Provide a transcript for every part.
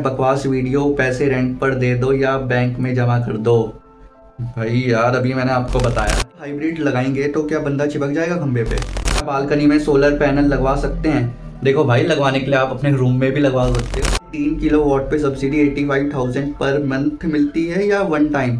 बकवास वीडियो, पैसे रेंट पर दे दो या बैंक में जमा कर दो। भाई यार, अभी मैंने आपको बताया हाइब्रिड लगाएंगे तो क्या बंदा चिपक जाएगा खंबे पे। आप बालकनी में सोलर पैनल लगवा सकते हैं। देखो भाई, लगवाने के लिए आप अपने रूम में भी लगवा सकते हो। 3 किलोवाट पे सब्सिडी 85,000 पर मंथ मिलती है या वन टाइम।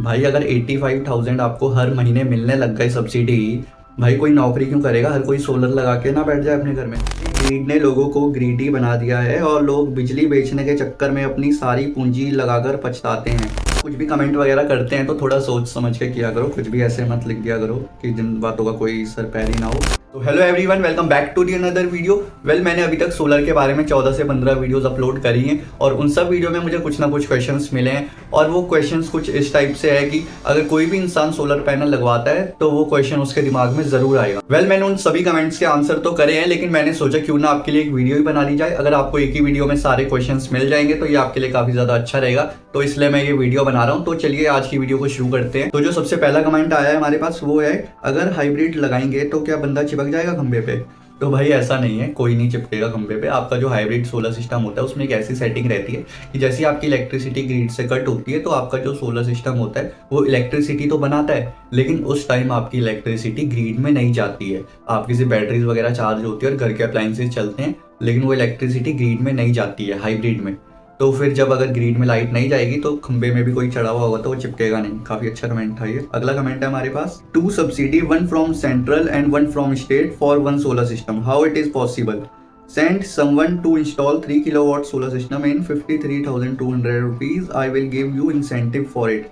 भाई अगर 85,000 आपको हर महीने मिलने लग गई सब्सिडी, भाई कोई नौकरी क्यों करेगा। हर कोई सोलर लगा के ना बैठ जाए अपने घर में। ग्रीड ने लोगों को ग्रीडी बना दिया है और लोग बिजली बेचने के चक्कर में अपनी सारी पूंजी लगाकर पछताते हैं। कुछ भी कमेंट वगैरह करते हैं तो थोड़ा सोच समझ के किया करो। कुछ भी ऐसे मत लिख दिया करो कि जिन बातों का कोई सर पैर ही ना हो। तो hello everyone, welcome back to the another video. मैंने अभी तक सोलर के बारे में 14 से 15 वीडियोस अपलोड करी हैं और उन सब वीडियो में मुझे कुछ ना कुछ क्वेश्चंस मिले हैं और वो क्वेश्चंस कुछ इस टाइप से है कि अगर कोई भी इंसान सोलर पैनल लगवाता है तो वो क्वेश्चन उसके दिमाग में जरूर आएगा। मैंने उन सभी कमेंट्स के आंसर तो करे हैं, लेकिन मैंने सोचा क्यों ना आपके लिए एक वीडियो ही बना ली जाए। अगर आपको एक ही वीडियो में सारे क्वेश्चन मिल जाएंगे तो ये आपके लिए काफी ज्यादा अच्छा रहेगा, तो इसलिए मैं ये वीडियो बना रहा हूँ। तो चलिए आज की वीडियो को शुरू करते हैं। तो जो सबसे पहला कमेंट आया है हमारे पास वो है, अगर हाइब्रिड लगाएंगे तो क्या बंदा चिपक जाएगा खंबे पे। तो भाई ऐसा नहीं है, कोई नहीं चिपकेगा खंबे पे। आपका जो हाइब्रिड सोलर सिस्टम होता है उसमें एक ऐसी सेटिंग रहती है कि जैसे आपकी इलेक्ट्रिसिटी ग्रिड से कट होती है तो आपका जो सोलर सिस्टम होता है वो इलेक्ट्रिसिटी तो बनाता है, लेकिन उस टाइम आपकी इलेक्ट्रिसिटी ग्रिड में नहीं जाती है। आपकी से बैटरीज वगैरह चार्ज होती है और घर के अप्लायंसेज चलते हैं, लेकिन वो इलेक्ट्रिसिटी ग्रिड में नहीं जाती है हाइब्रिड में। तो फिर जब अगर ग्रिड में लाइट नहीं जाएगी तो खंबे में भी कोई चढ़ा हुआ होगा तो वो चिपकेगा नहीं। काफी अच्छा कमेंट था ये। अगला कमेंट है हमारे पास, 2 subsidy, 1 from central and 1 from state for 1 solar system, how it is possible. Send someone to install 3 kilowatt solar system in 53,200 rupees, I will give you incentive for it.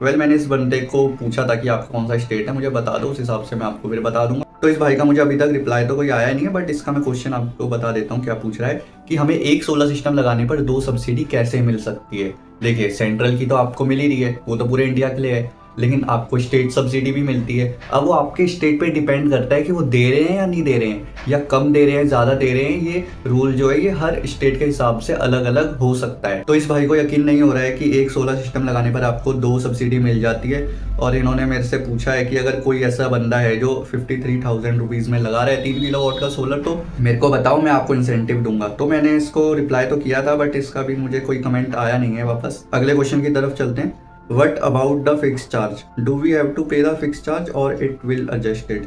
मैंने इस बंदे को पूछा था कि आपका कौन सा स्टेट है, मुझे बता दो, उस हिसाब से मैं आपको फिर बता दूंगा। तो इस भाई का मुझे अभी तक रिप्लाई तो कोई आया नहीं है, बट इसका मैं क्वेश्चन आपको बता देता हूँ क्या पूछ रहा है कि हमें एक सोलर सिस्टम लगाने पर 2 सब्सिडी कैसे मिल सकती है। देखिए, सेंट्रल की तो आपको मिल ही रही है, वो तो पूरे इंडिया के लिए है, लेकिन आपको स्टेट सब्सिडी भी मिलती है। अब वो आपके स्टेट पे डिपेंड करता है कि वो दे रहे हैं या नहीं दे रहे हैं, या कम दे रहे हैं, ज़्यादा दे रहे हैं। ये रूल जो है ये हर स्टेट के हिसाब से अलग अलग हो सकता है। तो इस भाई को यकीन नहीं हो रहा है कि एक सोलर सिस्टम लगाने पर आपको 2 सब्सिडी मिल जाती है, और इन्होंने मेरे से पूछा है कि अगर कोई ऐसा बंदा है जो 53,000 रुपीज़ में लगा रहा है 3 किलोवाट का सोलर, तो मेरे को बताओ, मैं आपको इंसेंटिव दूंगा। तो मैंने इसको रिप्लाई तो किया था, बट इसका भी मुझे कोई कमेंट आया नहीं है वापस। अगले क्वेश्चन की तरफ चलते हैं। What about the fixed charge? Do we have to pay the fixed charge or it will adjust it?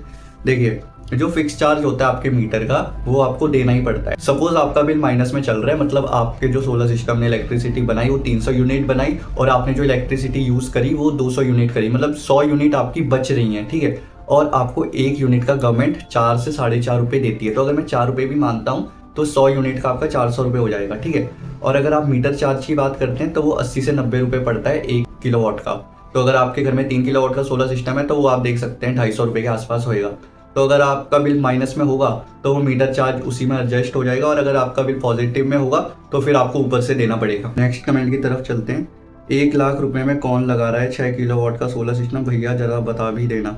देखिए, जो फिक्स चार्ज होता है आपके मीटर का वो आपको देना ही पड़ता है। सपोज आपका बिल माइनस में चल रहा है, मतलब आपके जो सोलर सिस्टम ने इलेक्ट्रिसिटी बनाई वो 300 यूनिट बनाई और आपने जो इलेक्ट्रिसिटी यूज करी वो 200 यूनिट करी, मतलब 100 यूनिट आपकी बच रही है, ठीक है। और आपको 1 यूनिट का गवर्नमेंट 4 से 4.5 रुपये देती है। तो अगर मैं 4 रुपये भी मानता हूँ तो 100 यूनिट का आपका 400 रुपये हो जाएगा, ठीक है। और अगर आप मीटर चार्ज की बात करते हैं तो वो 80 से 90 रुपये पड़ता है 1 किलोवाट का। तो अगर आपके घर में 3 किलोवाट का सोलर सिस्टम है तो वो आप देख सकते हैं 250 रुपये के आसपास होएगा। तो अगर आपका बिल माइनस में होगा तो वो मीटर चार्ज उसी में एडजस्ट हो जाएगा, और अगर आपका बिल पॉजिटिव में होगा तो फिर आपको ऊपर से देना पड़ेगा। नेक्स्ट कमेंट की तरफ चलते हैं। 1 लाख रुपए में कौन लगा रहा है 6 किलोवाट का सोलर सिस्टम, भैया जरा बता भी देना।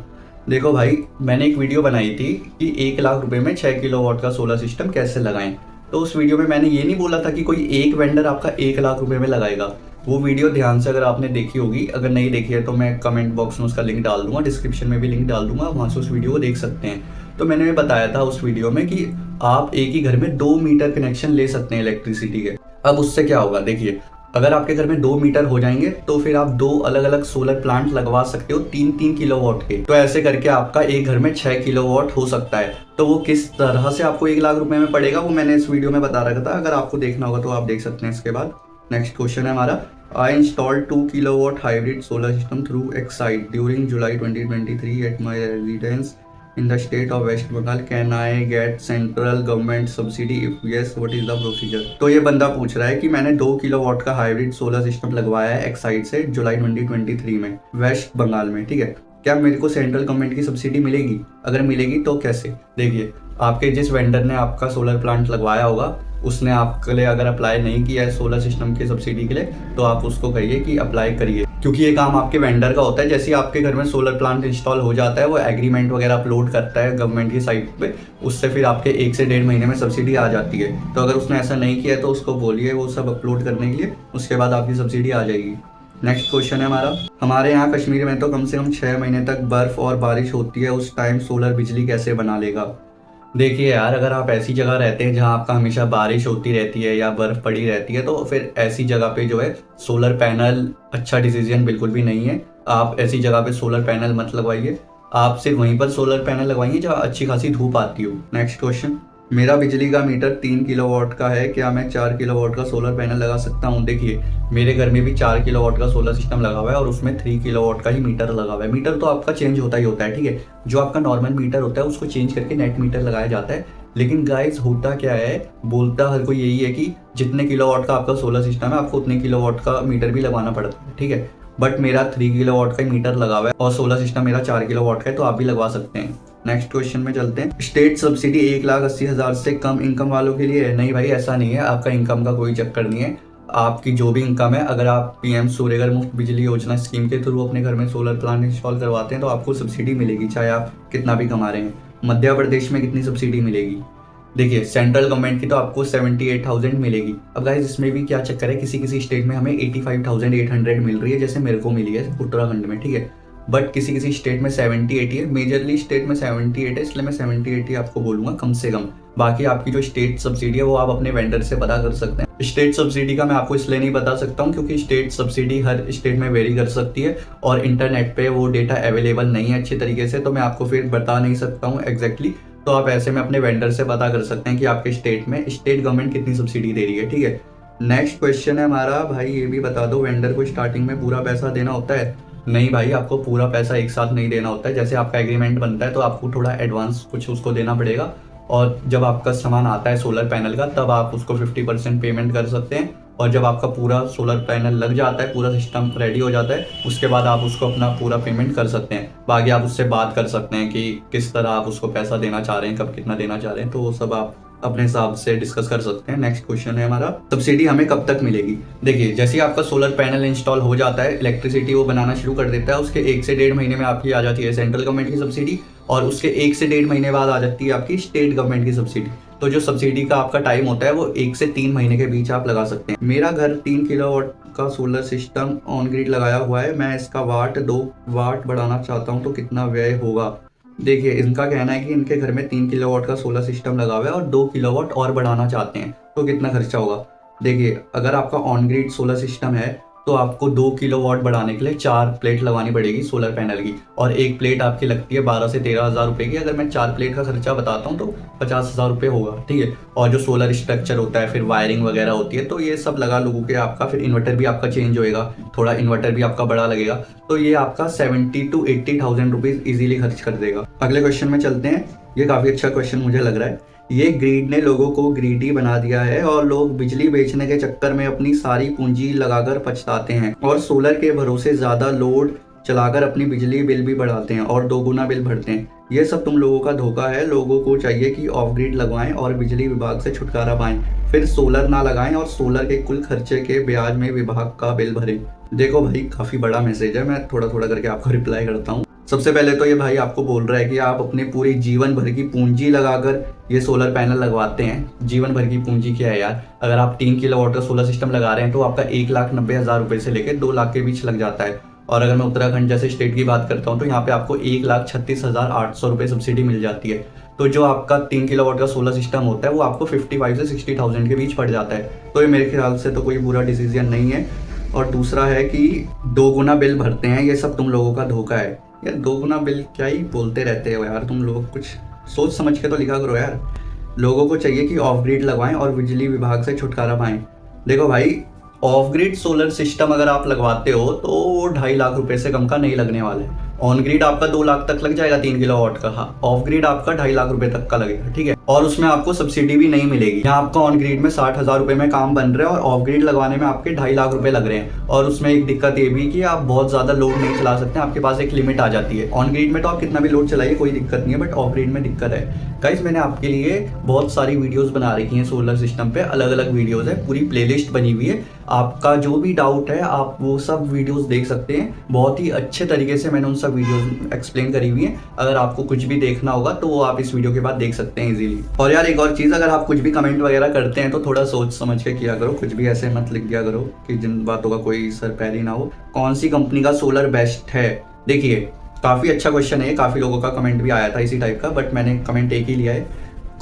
देखो भाई, मैंने एक वीडियो बनाई थी कि 1 लाख रुपए में 6 किलोवाट का सोलर सिस्टम कैसे लगाएं। तो उस वीडियो में मैंने ये नहीं बोला था कि कोई एक वेंडर आपका 1 लाख रुपए में लगाएगा। वो वीडियो ध्यान से अगर आपने देखी होगी, अगर नहीं देखी है तो मैं कमेंट बॉक्स में उसका लिंक डाल दूंगा, डिस्क्रिप्शन में भी लिंक डाल दूंगा, वहाँ से उस वीडियो को देख सकते हैं। तो मैंने बताया था उस वीडियो में कि आप एक ही घर में 2 मीटर कनेक्शन ले सकते हैं इलेक्ट्रिसिटी के। अब उससे क्या होगा, देखिए, अगर आपके घर में 2 मीटर हो जाएंगे तो फिर आप 2 अलग अलग सोलर प्लांट लगवा सकते हो 3-3 किलोवाट के। तो ऐसे करके आपका एक घर में 6 किलोवाट हो सकता है। तो वो किस तरह से आपको 1 लाख रुपए में पड़ेगा वो मैंने इस वीडियो में बता रखा था, अगर आपको देखना होगा तो आप देख सकते हैं। इसके बाद नेक्स्ट क्वेश्चन है हमारा, I installed 2 kilowatt hybrid solar system through Exide during July 2023 at my residence in the state of West Bengal, can I get central government subsidy? If yes, what is the procedure? तो ये बंदा पूछ रहा है कि मैंने 2 kilowatt का hybrid solar system लगवाया है एक्साइड से जुलाई 2023 में वेस्ट बंगाल में, ठीक है। क्या मेरे को सेंट्रल गवर्नमेंट की सब्सिडी मिलेगी? अगर मिलेगी तो कैसे? देखिए, आपके जिस वेंडर ने आपका सोलर प्लांट लगवाया होगा उसने आपके लिए अगर अप्लाई नहीं किया है सोलर सिस्टम की सब्सिडी के लिए तो आप उसको कहिए कि अप्लाई करिए, क्योंकि ये काम आपके वेंडर का होता है। जैसे ही आपके घर में सोलर प्लांट इंस्टॉल हो जाता है वो एग्रीमेंट वगैरह अपलोड करता है गवर्नमेंट की साइट पे, उससे फिर आपके 1 से 1.5 महीने में सब्सिडी आ जाती है। तो अगर उसने ऐसा नहीं किया है तो उसको बोलिए वो सब अपलोड करने के लिए, उसके बाद आपकी सब्सिडी आ जाएगी। नेक्स्ट क्वेश्चन है हमारे यहाँ कश्मीर में तो कम से कम 6 महीने तक बर्फ और बारिश होती है, उस टाइम सोलर बिजली कैसे बना लेगा। देखिए यार, अगर आप ऐसी जगह रहते हैं जहाँ आपका हमेशा बारिश होती रहती है या बर्फ़ पड़ी रहती है, तो फिर ऐसी जगह पे जो है सोलर पैनल अच्छा डिसीजन बिल्कुल भी नहीं है। आप ऐसी जगह पे सोलर पैनल मत लगवाइए। आप सिर्फ वहीं पर सोलर पैनल लगवाइए जहाँ अच्छी खासी धूप आती हो। नेक्स्ट क्वेश्चन, मेरा बिजली का मीटर 3 किलोवाट का है, क्या मैं 4 किलोवाट का सोलर पैनल लगा सकता हूँ? देखिए, मेरे घर में भी 4 किलोवाट का सोलर सिस्टम लगा हुआ है और उसमें 3 किलोवाट का ही मीटर लगा हुआ है। मीटर तो आपका चेंज होता ही होता है, ठीक है। जो आपका नॉर्मल मीटर होता है उसको चेंज करके नेट मीटर लगाया जाता है। लेकिन गाइस होता क्या है, बोलता हर कोई यही है कि जितने किलोवाट का आपका सोलर सिस्टम है आपको उतने किलोवाट का मीटर भी लगवाना पड़ता है, ठीक है। बट मेरा 3 किलोवाट का मीटर लगा हुआ है और सोलर सिस्टम मेरा 4 किलोवाट का है, तो आप भी लगवा सकते हैं। नेक्स्ट क्वेश्चन में चलते हैं। स्टेट सब्सिडी 1,80,000 से कम इनकम वालों के लिए है? नहीं भाई, ऐसा नहीं है। आपका इनकम का कोई चक्कर नहीं है। आपकी जो भी इनकम है, अगर आप पीएम सूर्यघर मुफ्त बिजली योजना स्कीम के थ्रू अपने घर में सोलर प्लांट इंस्टॉल करवाते हैं तो आपको सब्सिडी मिलेगी, चाहे आप कितना भी कमा रहे हैं। मध्य प्रदेश में कितनी सब्सिडी मिलेगी? देखिए, सेंट्रल गवर्नमेंट की तो आपको 78,000 मिलेगी। अब गाइस इसमें भी क्या चक्कर है, किसी किसी स्टेट में हमें 85,800 मिल रही है, जैसे मेरे को मिली है उत्तराखंड में, ठीक है। बट किसी किसी स्टेट में 70-80 है। मेजरली स्टेट में 78 है, इसलिए मैं 70-80 आपको बोलूंगा कम से कम। बाकी आपकी जो स्टेट सब्सिडी है वो आप अपने वेंडर से पता कर सकते हैं। स्टेट सब्सिडी का मैं आपको इसलिए नहीं बता सकता हूँ क्योंकि स्टेट सब्सिडी हर स्टेट में वेरी कर सकती है और इंटरनेट पे वो डेटा अवेलेबल नहीं है अच्छे तरीके से, तो मैं आपको फिर बता नहीं सकता हूँ एग्जैक्टली। तो आप ऐसे में अपने वेंडर से पता कर सकते हैं कि आपके स्टेट में स्टेट गवर्नमेंट कितनी सब्सिडी दे रही है, ठीक है। नेक्स्ट क्वेश्चन है हमारा, भाई ये भी बता दो, वेंडर को स्टार्टिंग में पूरा पैसा देना होता है? नहीं भाई, आपको पूरा पैसा एक साथ नहीं देना होता है। जैसे आपका एग्रीमेंट बनता है तो आपको थोड़ा एडवांस कुछ उसको देना पड़ेगा और जब आपका सामान आता है सोलर पैनल का तब आप उसको 50% पेमेंट कर सकते हैं। और जब आपका पूरा सोलर पैनल लग जाता है, पूरा सिस्टम रेडी हो जाता है, उसके बाद आप उसको अपना पूरा पेमेंट कर सकते हैं। बाकी आप उससे बात कर सकते हैं कि किस तरह आप उसको पैसा देना चाह रहे हैं, कब कितना देना चाह रहे हैं, तो वो सब आप अपने हिसाब से डिस्कस कर सकते हैं। नेक्स्ट क्वेश्चन है हमारा, सब्सिडी हमें कब तक मिलेगी? देखिए, जैसे ही आपका सोलर पैनल इंस्टॉल हो जाता है, इलेक्ट्रिसिटी वो बनाना शुरू कर देता है, उसके 1 से 1.5 महीने में आपकी आ जाती है सेंट्रल गवर्नमेंट की सब्सिडी और उसके 1 से 1.5 महीने बाद आ जाती है आपकी स्टेट गवर्नमेंट की सब्सिडी। तो जो सब्सिडी का आपका टाइम होता है वो 1 से 3 महीने के बीच आप लगा सकते हैं। मेरा घर 3 किलोवाट का सोलर सिस्टम ऑन ग्रिड लगाया हुआ है, मैं इसका वाट 2 वाट बढ़ाना चाहता हूँ तो कितना व्यय होगा? देखिए, इनका कहना है कि इनके घर में 3 किलोवाट का सोलर सिस्टम लगा हुआ है और 2 किलोवाट और बढ़ाना चाहते हैं, तो कितना खर्चा होगा? देखिए, अगर आपका ऑन ग्रिड सोलर सिस्टम है तो आपको 2 किलोवाट बढ़ाने के लिए 4 प्लेट लगानी पड़ेगी सोलर पैनल की और एक प्लेट आपकी लगती है 12 से 13 हज़ार रुपये की। अगर मैं 4 प्लेट का खर्चा बताता हूँ तो 50 हज़ार रुपये होगा, ठीक है। और जो सोलर स्ट्रक्चर होता है, फिर वायरिंग वगैरह होती है, तो ये सब लगा लोगों के आपका, फिर इन्वर्टर भी आपका चेंज होएगा, थोड़ा इन्वर्टर भी आपका बड़ा लगेगा, तो ये आपका 70 to 80,000 रुपीज़ ईजिली खर्च कर देगा। अगले क्वेश्चन में चलते हैं। ये काफ़ी अच्छा क्वेश्चन मुझे लग रहा है। ये ग्रीड ने लोगों को ग्रीडी बना दिया है और लोग बिजली बेचने के चक्कर में अपनी सारी पूंजी लगाकर पछताते हैं और सोलर के भरोसे ज्यादा लोड चलाकर अपनी बिजली बिल भी बढ़ाते हैं और 2 गुना बिल भरते हैं। ये सब तुम लोगों का धोखा है। लोगों को चाहिए कि ऑफ ग्रिड लगवाएं और बिजली विभाग से छुटकारा पाएं, फिर सोलर ना लगाएं और सोलर के कुल खर्चे के ब्याज में विभाग का बिल भरें। देखो भाई, काफी बड़ा मैसेज है, मैं थोड़ा थोड़ा करके आपको रिप्लाई करता हूँ। सबसे पहले तो ये भाई आपको बोल रहा है कि आप अपने पूरी जीवन भर की पूंजी लगाकर ये सोलर पैनल लगवाते हैं। जीवन भर की पूंजी क्या है यार? अगर आप 3 किलोवाट का सोलर सिस्टम लगा रहे हैं तो आपका 1,90,000 रुपये से लेकर 2 लाख के बीच लग जाता है। और अगर मैं उत्तराखंड जैसे स्टेट की बात करता हूँ तो यहाँ पे आपको 1,36,800 रुपये सब्सिडी मिल जाती है। तो जो आपका 3 किलोवाट का सोलर सिस्टम होता है वो आपको 55 से 60,000 के बीच पड़ जाता है। तो ये मेरे ख्याल से तो कोई बुरा डिसीजन नहीं है। और दूसरा है कि 2 गुना बिल भरते हैं, ये सब तुम लोगों का धोखा है यार। 2 गुना बिल क्या ही बोलते रहते हो यार तुम लोग, कुछ सोच समझ के तो लिखा करो यार। लोगों को चाहिए कि ऑफ ग्रिड लगवाएं और बिजली विभाग से छुटकारा पाएं। देखो भाई, ऑफ ग्रिड सोलर सिस्टम अगर आप लगवाते हो तो वो 2.5 लाख रुपए से कम का नहीं लगने वाले। ऑन ग्रिड आपका 2 लाख तक लग जाएगा 3 किलोवाट का, हाँ। ऑफ ग्रिड आपका 2.5 लाख रुपए तक का लगेगा, ठीक है। और उसमें आपको सब्सिडी भी नहीं मिलेगी। यहाँ आपका ऑन ग्रिड में 60,000 रुपए में काम बन रहा है और ऑफ ग्रिड लगवाने में आपके 2.5 लाख रुपए लग रहे हैं। और उसमें एक दिक्कत ये भी कि आप बहुत ज्यादा लोड नहीं चला सकते, आपके पास एक लिमिट आ जाती है। ऑन ग्रिड में तो आप कितना भी लोड चलाइए कोई दिक्कत नहीं है, बट ऑफ ग्रिड में दिक्कत है। गाइस, मैंने आपके लिए बहुत सारी वीडियोस बना रखी हैं सोलर सिस्टम पे, अलग अलग वीडियोस है, पूरी प्लेलिस्ट बनी हुई है। आपका जो भी डाउट है आप वो सब वीडियोस देख सकते हैं। बहुत ही अच्छे तरीके से मैंने उन सब वीडियोस एक्सप्लेन करी हुई है। अगर आपको कुछ भी देखना होगा तो वो आप इस वीडियो के बाद देख सकते हैं इजीली। और यार एक और चीज़, अगर आप कुछ भी कमेंट वगैरह करते हैं तो थोड़ा सोच समझ के किया करो, कुछ भी ऐसे मत लिख दिया करो कि जिन बातों का कोई सर पैर ही ना हो। कौन सी कंपनी का सोलर बेस्ट है? देखिए, काफ़ी अच्छा क्वेश्चन है, काफ़ी लोगों का कमेंट भी आया था इसी टाइप का, बट मैंने कमेंट एक ही लिया है।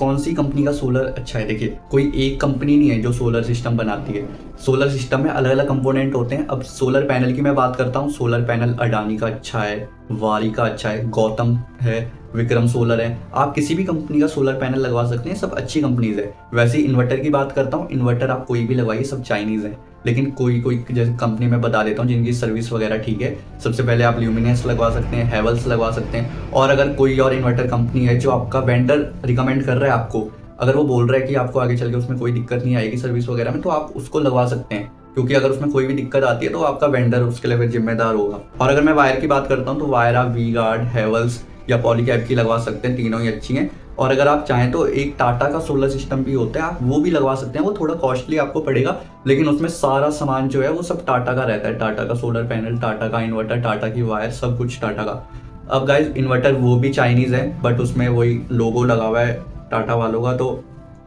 कौन सी कंपनी का सोलर अच्छा है। देखिए, कोई एक कंपनी नहीं है जो सोलर सिस्टम बनाती है। सोलर सिस्टम में अलग अलग कंपोनेंट होते हैं। अब सोलर पैनल की मैं बात करता हूँ, सोलर पैनल अडानी का अच्छा है, वारी का अच्छा है, गौतम है, विक्रम सोलर है। आप किसी भी कंपनी का सोलर पैनल लगवा सकते हैं, सब अच्छी कंपनीज है। वैसे ही इन्वर्टर की बात करता हूँ, इन्वर्टर आप कोई भी लगवाइए, सब चाइनीज़ है। लेकिन कोई कोई जैसे कंपनी में बता देता हूँ जिनकी सर्विस वगैरह ठीक है। सबसे पहले आप ल्यूमिनेंस लगवा सकते हैं, हैवल्स लगवा सकते हैं। और अगर कोई और इन्वर्टर कंपनी है जो आपका वेंडर रिकमेंड कर रहा है आपको, अगर वो बोल रहा है कि आपको आगे चल के उसमें कोई दिक्कत नहीं आएगी सर्विस वगैरह में, तो आप उसको लगवा सकते हैं। क्योंकि अगर उसमें कोई भी दिक्कत आती है तो आपका वेंडर उसके लिए फिर जिम्मेदार होगा। और अगर मैं वायर की बात करता हूँ तो वायर आप वी गार्ड, हैवल्स या पॉलीकैब की लगवा सकते हैं, तीनों ही अच्छी हैं। और अगर आप चाहें तो एक टाटा का सोलर सिस्टम भी होता है, आप वो भी लगवा सकते हैं। वो थोड़ा कॉस्टली आपको पड़ेगा, लेकिन उसमें सारा सामान जो है वो सब टाटा का रहता है। टाटा का सोलर पैनल, टाटा का इन्वर्टर, टाटा की वायर, सब कुछ टाटा का। अब गाइज इन्वर्टर वो भी चाइनीज़ है, बट उसमें वही लोगो लगा हुआ है टाटा वालों का, तो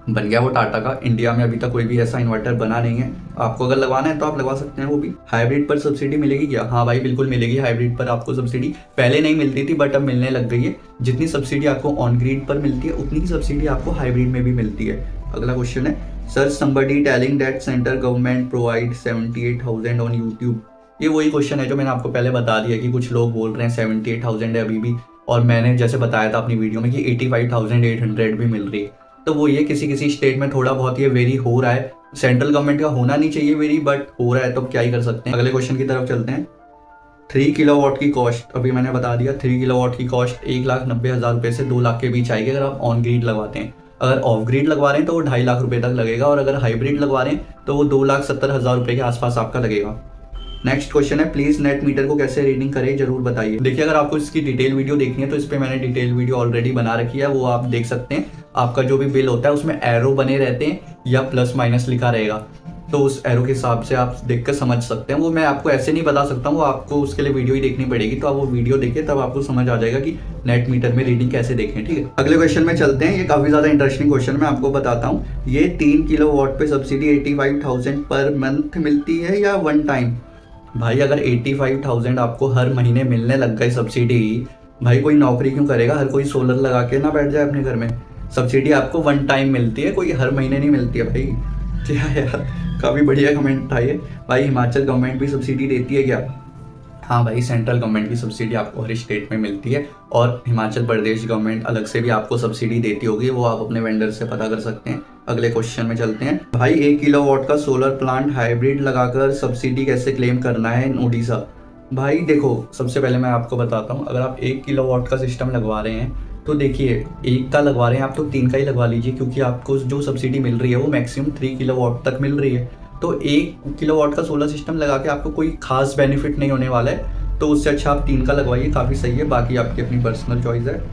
बन गया वो टाटा का। इंडिया में अभी तक कोई भी ऐसा इन्वर्टर बना नहीं है। आपको अगर लगवाना है तो आप लगवा सकते हैं वो भी। हाइब्रिड पर सब्सिडी मिलेगी क्या? हाँ भाई, बिल्कुल मिलेगी। हाइब्रिड पर आपको सब्सिडी पहले नहीं मिलती थी, बट अब मिलने लग गई है। जितनी सब्सिडी आपको ऑन ग्रिड पर मिलती है, उतनी ही सब्सिडी आपको हाइब्रिड में भी मिलती है। अगला क्वेश्चन है, sir somebody telling that central government provide 78,000 on YouTube. ये वही क्वेश्चन है जो मैंने आपको पहले बता दिया कि कुछ लोग बोल रहे हैं 78,000 है अभी भी, और मैंने जैसे बताया था अपनी वीडियो में कि 85,800 भी मिल रही है। तो वो ये किसी किसी स्टेट में थोड़ा बहुत ये वेरी हो रहा है। सेंट्रल गवर्नमेंट का होना नहीं चाहिए वेरी, बट हो रहा है, तो क्या ही कर सकते हैं। अगले क्वेश्चन की तरफ चलते हैं। 3 किलोवाट की कॉस्ट, अभी मैंने बता दिया 3 किलोवाट की कॉस्ट 1,90,000 रुपये से 2 लाख के बीच आएगी अगर आप ऑन ग्रिड लगवाते हैं। अगर ऑफ ग्रिड लगवा रहे हैं तो वो 2.5 लाख रुपये तक लगेगा, और अगर हाइब्रिड लगवा रहे हैं तो वो 2,70,000 रुपये के आसपास आपका लगेगा। नेक्स्ट क्वेश्चन है, प्लीज नेट मीटर को कैसे रीडिंग करें जरूर बताइए। देखिए, अगर आपको इसकी डिटेल वीडियो देखनी है तो इस पे मैंने डिटेल वीडियो ऑलरेडी बना रखी है, वो आप देख सकते हैं। आपका जो भी बिल होता है उसमें एरो बने रहते हैं या प्लस माइनस लिखा रहेगा, तो उस एरो के हिसाब से आप देख कर समझ सकते हैं। वो मैं आपको ऐसे नहीं बता सकता हूँ, वो आपको उसके लिए वीडियो ही देखनी पड़ेगी। तो आप वो वीडियो देखें, तब आपको समझ आ जाएगा कि नेट मीटर में रीडिंग कैसे देखें। ठीक है, अगले क्वेश्चन में चलते हैं। ये काफी ज्यादा इंटरेस्टिंग क्वेश्चन मैं आपको बताता हूँ। ये 3 किलोवाट पे सब्सिडी 85,000 पर मंथ मिलती है या वन टाइम? भाई, अगर 85,000 आपको हर महीने मिलने लग गए सब्सिडी, भाई कोई नौकरी क्यों करेगा? हर कोई सोलर लगा के ना बैठ जाए अपने घर में। सब्सिडी आपको वन टाइम मिलती है, कोई हर महीने नहीं मिलती है। भाई क्या यार, काफ़ी बढ़िया कमेंट था ये। भाई हिमाचल गवर्नमेंट भी सब्सिडी देती है क्या? हाँ भाई, सेंट्रल गवर्नमेंट की सब्सिडी आपको हर स्टेट में मिलती है, और हिमाचल प्रदेश गवर्नमेंट अलग से भी आपको सब्सिडी देती होगी, वो आप अपने वेंडर से पता कर सकते हैं। अगले क्वेश्चन में चलते हैं। भाई 1 किलोवाट का सोलर प्लांट हाइब्रिड लगाकर सब्सिडी कैसे क्लेम करना है इन उड़ीसा? भाई देखो, सबसे पहले मैं आपको बताता हूँ। अगर आप 1 किलोवाट का सिस्टम लगवा रहे हैं तो देखिए, एक का लगवा रहे हैं आप तो 3 का ही लगवा लीजिए, क्योंकि आपको जो सब्सिडी मिल रही है वो मैक्सिमम 3 किलोवाट तक मिल रही है। तो 1 किलोवाट का सोलर सिस्टम लगा के आपको कोई खास बेनिफिट नहीं होने वाला है, तो उससे अच्छा आप 3 का लगवाइए, काफ़ी सही है। बाकी आपकी अपनी पर्सनल चॉइस है।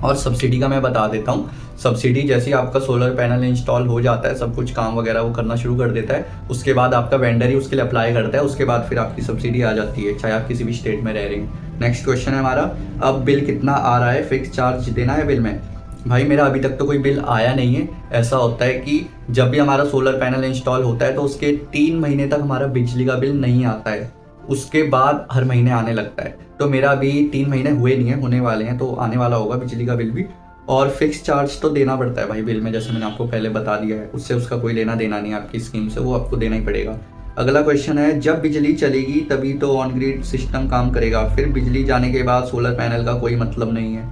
और सब्सिडी का मैं बता देता हूँ। सब्सिडी जैसे ही आपका सोलर पैनल इंस्टॉल हो जाता है, सब कुछ काम वगैरह वो करना शुरू कर देता है, उसके बाद आपका वेंडर ही उसके लिए अप्लाई करता है, उसके बाद फिर आपकी सब्सिडी आ जाती है, चाहे आप किसी भी स्टेट में रह रहे हैं। नेक्स्ट क्वेश्चन है हमारा, अब बिल कितना आ रहा है? फिक्स चार्ज देना है बिल में? भाई मेरा अभी तक तो कोई बिल आया नहीं है। ऐसा होता है कि जब भी हमारा सोलर पैनल इंस्टॉल होता है तो उसके 3 महीने तक हमारा बिजली का बिल नहीं आता है, उसके बाद हर महीने आने लगता है। तो मेरा अभी 3 महीने हुए नहीं है, होने वाले हैं, तो आने वाला होगा बिजली का बिल भी। और फिक्स चार्ज तो देना पड़ता है भाई बिल में, जैसे मैंने आपको पहले बता दिया है। उससे उसका कोई लेना देना नहीं है आपकी स्कीम से, वो आपको देना ही पड़ेगा। अगला क्वेश्चन है, जब बिजली चलेगी तभी तो ऑन ग्रिड सिस्टम काम करेगा, फिर बिजली जाने के बाद सोलर पैनल का कोई मतलब नहीं है।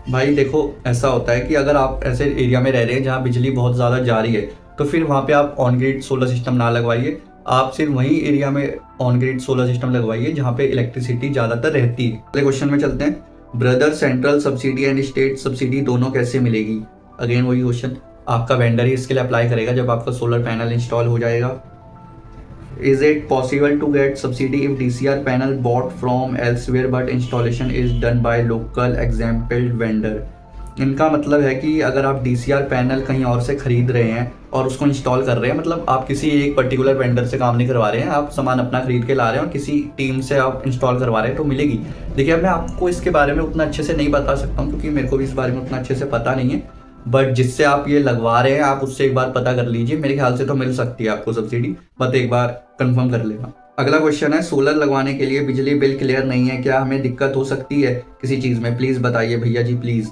भाई देखो, ऐसा होता है कि अगर आप ऐसे एरिया में रह रहे हैं जहाँ बिजली बहुत ज़्यादा जा रही है, तो फिर वहाँ पे आप ऑन ग्रिड सोलर सिस्टम ना लगवाइए। आप सिर्फ वही एरिया में ऑन ग्रिड सोलर सिस्टम लगवाइए जहाँ पे इलेक्ट्रिसिटी ज़्यादातर रहती है। अगले क्वेश्चन में चलते हैं। Brother, central subsidy and state subsidy दोनों कैसे मिलेगी? अगेन वही क्वेश्चन, आपका वेंडर ही इसके लिए अप्लाई करेगा जब आपका सोलर पैनल इंस्टॉल हो जाएगा। Is it possible to get subsidy if DCR panel bought from elsewhere but installation is done by local exempted vendor? इनका मतलब है कि अगर आप DCR पैनल कहीं और से खरीद रहे हैं और उसको इंस्टॉल कर रहे हैं, मतलब आप किसी एक पर्टिकुलर वेंडर से काम नहीं करवा रहे हैं, आप सामान अपना खरीद के ला रहे हैं और किसी टीम से आप इंस्टॉल करवा रहे हैं, तो मिलेगी। देखिए, अब मैं आपको इसके बारे में उतना अच्छे से नहीं बता सकता हूँ, क्योंकि मेरे को भी इस बारे में उतना अच्छे से पता नहीं है। बट जिससे आप ये लगवा रहे हैं, आप उससे एक बार पता कर लीजिए, मेरे ख्याल से तो मिल सकती है आपको सब्सिडी, बस एक बार कंफर्म कर लेना। अगला क्वेश्चन है, सोलर लगवाने के लिए बिजली बिल क्लियर नहीं है, क्या हमें दिक्कत हो सकती है किसी चीज़ में? प्लीज़ बताइए भैया जी, प्लीज़।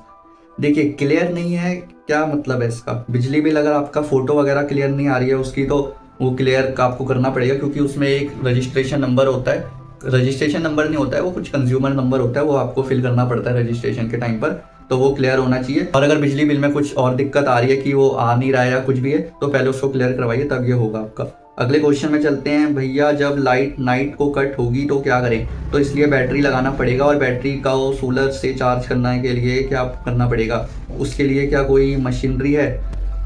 देखिए क्लियर नहीं है, क्या मतलब है इसका? बिजली बिल अगर आपका फ़ोटो वगैरह क्लियर नहीं आ रही है उसकी, तो वो क्लियर आपको करना पड़ेगा, क्योंकि उसमें एक रजिस्ट्रेशन नंबर होता है, रजिस्ट्रेशन नंबर नहीं होता है वो, कुछ कंज्यूमर नंबर होता है, वो आपको फिल करना पड़ता है रजिस्ट्रेशन के टाइम पर, तो वो क्लियर होना चाहिए। और अगर बिजली बिल में कुछ और दिक्कत आ रही है कि वो आ नहीं रहा है या कुछ भी है, तो पहले उसको क्लियर करवाइए, तब ये होगा आपका। अगले क्वेश्चन में चलते हैं। भैया जब लाइट नाइट को कट होगी तो क्या करें? तो इसलिए बैटरी लगाना पड़ेगा, और बैटरी का वो सोलर से चार्ज करने के लिए क्या करना पड़ेगा? उसके लिए क्या कोई मशीनरी है?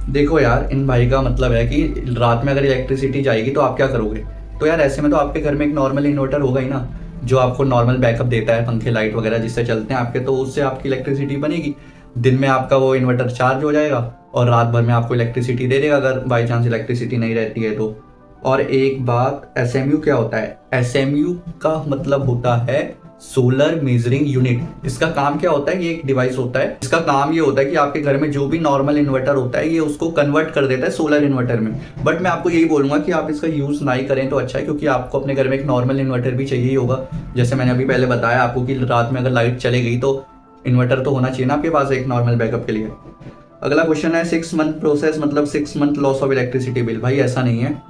देखो यार, इन भाई का मतलब है कि रात में अगर इलेक्ट्रिसिटी जाएगी तो आप क्या करोगे? तो यार ऐसे में तो आपके घर में एक नॉर्मल इन्वर्टर होगा ही ना, जो आपको नॉर्मल बैकअप देता है, पंखे लाइट वगैरह जिससे चलते हैं आपके, तो उससे आपकी इलेक्ट्रिसिटी बनेगी। दिन में आपका वो इन्वर्टर चार्ज हो जाएगा और रात भर में आपको इलेक्ट्रिसिटी दे देगा अगर बाई चांस इलेक्ट्रिसिटी नहीं रहती है तो। और एक बात, एसएमयू क्या होता है? एसएमयू का मतलब होता है सोलर मेजरिंग यूनिट। इसका काम क्या होता है? ये एक डिवाइस होता है, इसका काम ये होता है कि आपके घर में जो भी नॉर्मल इन्वर्टर होता है, ये उसको कन्वर्ट कर देता है सोलर इन्वर्टर में। बट मैं आपको यही बोलूंगा कि आप इसका यूज ना ही करें तो अच्छा है, क्योंकि आपको अपने घर में एक नॉर्मल इन्वर्टर भी चाहिए ही होगा। जैसे मैंने अभी पहले बताया आपको कि रात में अगर लाइट चले गई तो इन्वर्टर तो होना चाहिए ना आपके पास एक नॉर्मल बैकअप के लिए। अगला क्वेश्चन है 6 मंथ प्रोसेस मतलब 6 month loss of electricity bill. भाई ऐसा नहीं है,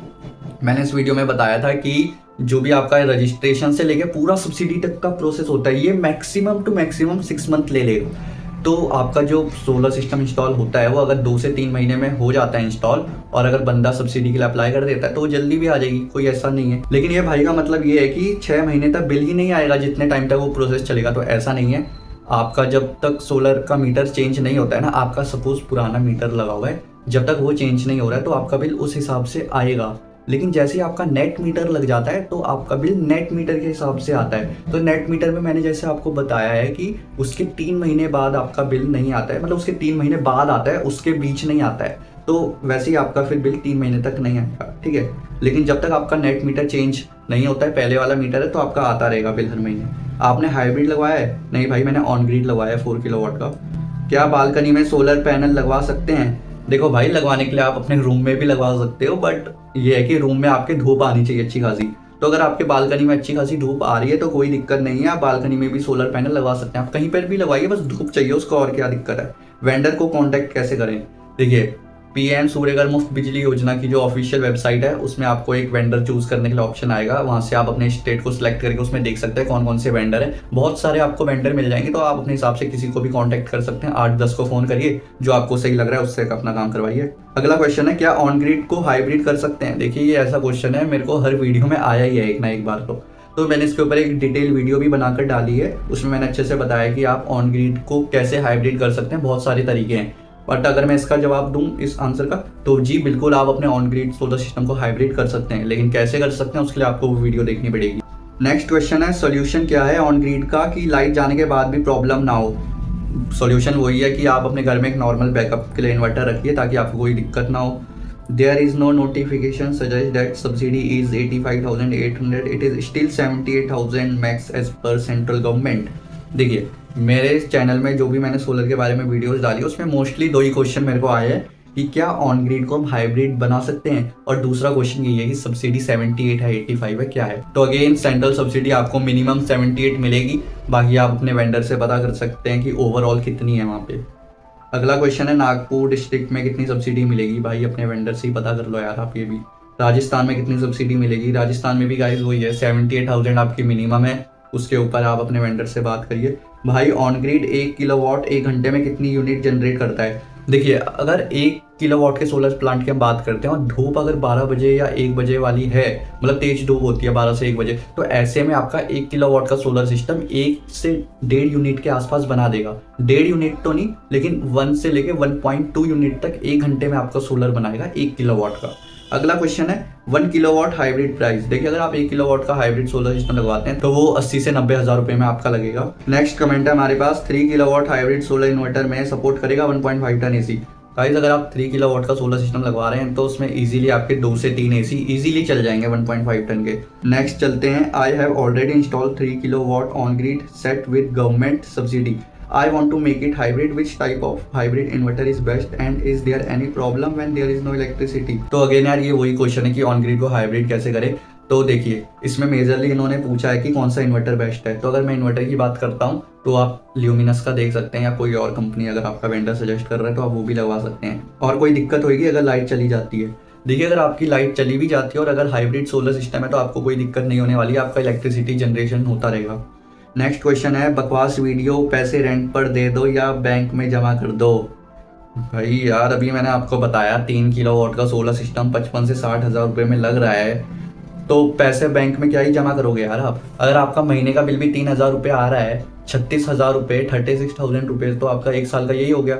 मैंने इस वीडियो में बताया था कि जो भी आपका रजिस्ट्रेशन से लेके पूरा सब्सिडी तक का प्रोसेस होता है, ये मैक्सिमम टू मैक्सिमम 6 मंथ ले लेगा। तो आपका जो सोलर सिस्टम इंस्टॉल होता है वो अगर 2 से 3 महीने में हो जाता है इंस्टॉल, और अगर बंदा सब्सिडी के लिए अप्लाई कर देता है तो वो जल्दी भी आ जाएगी, कोई ऐसा नहीं है। लेकिन ये भाई का मतलब ये है कि 6 महीने तक बिल ही नहीं आएगा जितने टाइम तक वो प्रोसेस चलेगा, तो ऐसा नहीं है। आपका जब तक सोलर का मीटर चेंज नहीं होता है ना, आपका सपोज पुराना मीटर लगा हुआ है, जब तक वो चेंज नहीं हो रहा है तो आपका बिल उस हिसाब से आएगा। लेकिन जैसे ही आपका नेट मीटर लग जाता है तो आपका बिल नेट मीटर के हिसाब से आता है। तो नेट मीटर में मैंने जैसे आपको बताया है कि उसके 3 महीने बाद आपका बिल नहीं आता है, मतलब उसके 3 महीने बाद आता है, उसके बीच नहीं आता है। तो वैसे ही आपका फिर बिल 3 महीने तक नहीं आएगा, ठीक है। लेकिन जब तक आपका नेट मीटर चेंज नहीं होता है, पहले वाला मीटर है, तो आपका आता रहेगा बिल हर महीने। आपने हाइब्रिड लगवाया है? नहीं भाई, मैंने ऑन ग्रिड लगवाया है 4 किलोवाट का। क्या बालकनी में सोलर पैनल लगवा सकते हैं? देखो भाई, लगवाने के लिए आप अपने रूम में भी लगवा सकते हो, बट ये है कि रूम में आपके धूप आनी चाहिए अच्छी खासी। तो अगर आपके बालकनी में अच्छी खासी धूप आ रही है तो कोई दिक्कत नहीं है, आप बालकनी में भी सोलर पैनल लगवा सकते हैं। आप कहीं पर भी लगवाइए, बस धूप चाहिए उसको, और क्या दिक्कत है। वेंडर को कांटेक्ट कैसे करें? देखिए, पीएम सूर्यघर मुफ्त बिजली योजना की जो ऑफिशियल वेबसाइट है उसमें आपको एक वेंडर चूज करने के लिए ऑप्शन आएगा। वहां से आप अपने स्टेट को सिलेक्ट करके उसमें देख सकते हैं कौन कौन से वेंडर हैं। बहुत सारे आपको वेंडर मिल जाएंगे, तो आप अपने हिसाब से किसी को भी कांटेक्ट कर सकते हैं। 8-10 को फोन करिए, जो आपको सही लग रहा है उससे अपना काम करवाइए। अगला क्वेश्चन है, क्या ऑन ग्रिड को हाइब्रिड कर सकते हैं? देखिए, ये ऐसा क्वेश्चन है, मेरे को हर वीडियो में आया ही है एक ना एक बार तो मैंने इसके ऊपर एक डिटेल वीडियो भी बनाकर डाली है। उसमें मैंने अच्छे से बताया कि आप ऑन ग्रिड को कैसे हाइब्रिड कर सकते हैं। बहुत सारे तरीके हैं, बट अगर मैं इसका जवाब दूं इस आंसर का, तो जी बिल्कुल आप अपने ऑन ग्रिड सोलर सिस्टम को हाइब्रिड कर सकते हैं। लेकिन कैसे कर सकते हैं उसके लिए आपको वो वीडियो देखनी पड़ेगी। नेक्स्ट क्वेश्चन है, सोल्यूशन क्या है ऑन ग्रिड का कि लाइट जाने के बाद भी प्रॉब्लम ना हो? सोल्यूशन वही है कि आप अपने घर में एक नॉर्मल बैकअप के लिए इन्वर्टर रखिए ताकि आपको कोई दिक्कत ना हो। There is no notification suggest that subsidy is 85,800. It is still 78,000 max as per central government. देखिए, मेरे इस चैनल में जो भी मैंने सोलर के बारे में वीडियोस डाली उसमें मोस्टली 2 ही क्वेश्चन मेरे को आए हैं कि क्या ऑन ग्रिड को हम हाइब्रिड बना सकते हैं, और दूसरा क्वेश्चन ये है कि सब्सिडी 78 है 85 है क्या है। तो अगेन सेंट्रल सब्सिडी आपको मिनिमम 78 मिलेगी, बाकी आप अपने वेंडर से पता कर सकते हैं कि ओवरऑल कितनी है वहाँ पे। अगला क्वेश्चन है, नागपुर डिस्ट्रिक्ट में कितनी सब्सिडी मिलेगी? भाई अपने वेंडर से ही पता कर लो यार आप ये भी। राजस्थान में कितनी सब्सिडी मिलेगी? राजस्थान में भी गाइस वही है, 78,000 आपकी मिनिमम है, उसके ऊपर आप अपने वेंडर से बात करिए। भाई ऑन ग्रिड 1 किलोवाट 1 घंटे में कितनी यूनिट जनरेट करता है? देखिए, अगर 1 किलोवाट के सोलर प्लांट की हम बात करते हैं और धूप अगर 12 बजे या 1 बजे वाली है, मतलब तेज धूप होती है 12 से 1 बजे, तो ऐसे में आपका 1 किलोवाट का सोलर सिस्टम 1 से 1.5 यूनिट के आसपास बना देगा। 1.5 यूनिट तो नहीं, लेकिन 1 से लेके 1.2 यूनिट तक 1 घंटे में आपका सोलर बनाएगा 1 किलोवाट का। अगला क्वेश्चन है, 1 किलोवाट हाइब्रिड प्राइस। देखिए, अगर आप 1 किलोवाट का हाइब्रिड सोलर सिस्टम लगवाते हैं तो वो 80 से 90 हज़ार रुपए में आपका लगेगा। नेक्स्ट कमेंट है हमारे पास, 3 किलोवाट हाइब्रिड सोलर इन्वर्टर में सपोर्ट करेगा 1.5 टन एसी। गाइस, अगर आप 3 किलोवाट का सोलर सिस्टम लगवा रहे हैं तो उसमें इजीली आपके 2 से 3 एसी इजीली चल जाएंगे 1.5 टन के। नेक्स्ट चलते हैं, I have already installed 3 kilowatt on grid set with government subsidy. I want to make it hybrid. Which type of hybrid inverter is best and is there any problem when there is no electricity? तो again यार ये वही question है कि on grid को hybrid कैसे करें। तो देखिए इसमें मेजरली इन्होंने पूछा है कि कौन सा इन्वर्टर बेस्ट है। तो अगर मैं इन्वर्टर की बात करता हूँ तो आप ल्यूमिनस का देख सकते हैं, या कोई और कंपनी अगर आपका वेंडर सजेस्ट कर रहा है तो आप वो भी लगवा सकते हैं। और कोई दिक्कत होगी अगर लाइट चली जाती है, देखिए अगर आपकी लाइट चली भी जाती है और अगर हाइब्रिड सोलर सिस्टम है तो आपको कोई दिक्कत नहीं होने वाली है, आपका इलेक्ट्रिसिटी जनरेशन होता रहेगा। नेक्स्ट क्वेश्चन है, बकवास वीडियो, पैसे रेंट पर दे दो या बैंक में जमा कर दो। भाई यार अभी मैंने आपको बताया 3 किलोवाट का सोलर सिस्टम 55 से 60 हज़ार रुपये में लग रहा है, तो पैसे बैंक में क्या ही जमा करोगे यार आप। अगर आपका महीने का बिल भी 3 हज़ार रुपये आ रहा है, 36 हज़ार रुपये, 36,000 रुपये, तो आपका 1 साल का यही हो गया।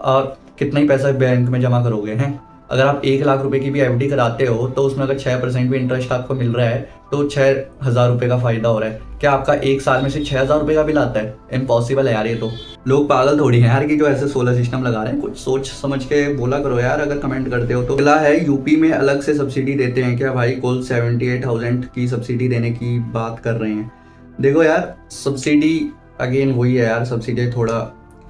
और कितना ही पैसा बैंक में जमा करोगे हैं। अगर आप 1 लाख रुपए की भी एफडी कराते हो तो उसमें अगर 6% भी इंटरेस्ट आपको मिल रहा है तो 6 हज़ार रुपये का फायदा हो रहा है। क्या आपका 1 साल में से 6 हज़ार रुपये का बिल आता है? इम्पॉसिबल है यार ये तो। लोग पागल थोड़ी हैं यार कि जो ऐसे सोलर सिस्टम लगा रहे हैं, कुछ सोच समझ के बोला करो यार अगर कमेंट करते हो तो। अगला है, यूपी में अलग से सब्सिडी देते हैं क्या? भाई कुल 78,000 की सब्सिडी देने की बात कर रहे हैं। देखो यार सब्सिडी अगेन वही है यार, सब्सिडी थोड़ा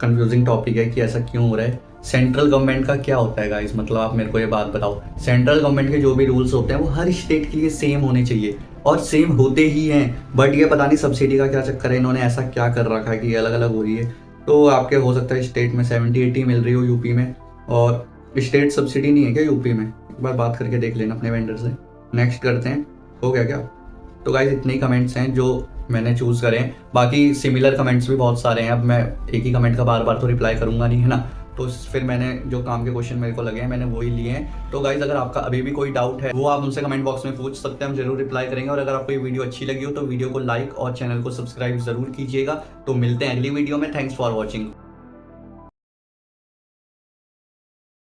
कंफ्यूजिंग टॉपिक है कि ऐसा क्यों हो रहा है। सेंट्रल गवर्नमेंट का क्या होता है गाइस, मतलब आप मेरे को ये बात बताओ। सेंट्रल गवर्नमेंट के जो भी रूल्स होते हैं वो हर स्टेट के लिए सेम होने चाहिए और सेम होते ही हैं, बट ये पता नहीं सब्सिडी का क्या चक्कर है, इन्होंने ऐसा क्या कर रखा है कि अलग अलग हो रही है। तो आपके हो सकता है स्टेट में 70-80 मिल रही हो यूपी में, और स्टेट सब्सिडी नहीं है क्या यूपी में? एक बार बात करके देख लेना अपने वेंडर से। नेक्स्ट करते हैं, हो गया क्या? तो गाइस इतने ही कमेंट्स हैं जो मैंने चूज़ करें, बाकी सिमिलर कमेंट्स भी बहुत सारे हैं। अब मैं एक ही कमेंट का बार बार तो रिप्लाई करूंगा नहीं, है ना। तो फिर मैंने जो काम के क्वेश्चन मेरे को लगे हैं मैंने वही लिए हैं। तो गाइज अगर आपका अभी भी कोई डाउट है वो आप उनसे कमेंट बॉक्स में पूछ सकते हैं, हम जरूर रिप्लाई करेंगे। और अगर आपको ये वीडियो अच्छी लगी हो तो वीडियो को लाइक और चैनल को सब्सक्राइब जरूर कीजिएगा। तो मिलते हैं अगली वीडियो में। Thanks for watching.